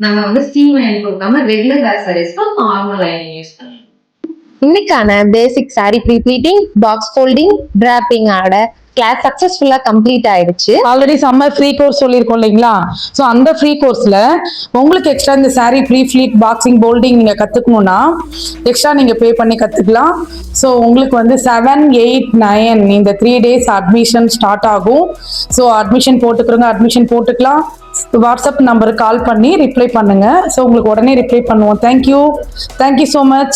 நம்ம வந்து steam lining கொடுக்காம ரெகுலர் கிளாஸ் சாரீஸ்க்கு நார்மல் லைனிங் யூஸ் பண்ணுவோம். இன்னைக்கான basic sari pre pleating, box folding, draping ஆட கிளாஸ் சக்சஸ்ஃபுல்லா கம்ப்ளீட் ஆயிடுச்சு. ஆல்ரெடி சம்மர் ஃப்ரீ கோர்ஸ் சொல்லியிருக்கோம் இல்லைங்களா? ஸோ அந்த ஃப்ரீ கோர்ஸ்ல உங்களுக்கு எக்ஸ்ட்ரா இந்த sari pre pleat, boxing, folding நீங்க கத்துக்கணும்னா எக்ஸ்ட்ரா நீங்க பே பண்ணி கத்துக்கலாம். ஸோ உங்களுக்கு வந்து 7, 8, 9 இந்த 3 days அட்மிஷன் ஸ்டார்ட் ஆகும். ஸோ அட்மிஷன் போட்டுக்கிறோங்க, அட்மிஷன் போட்டுக்கலாம். வாட்ஸ்அப் நம்பருக்கு கால் பண்ணி ரிப்ளை பண்ணுங்க. ஸோ உங்களுக்கு உடனே ரிப்ளை பண்ணுவோம். Thank you so much.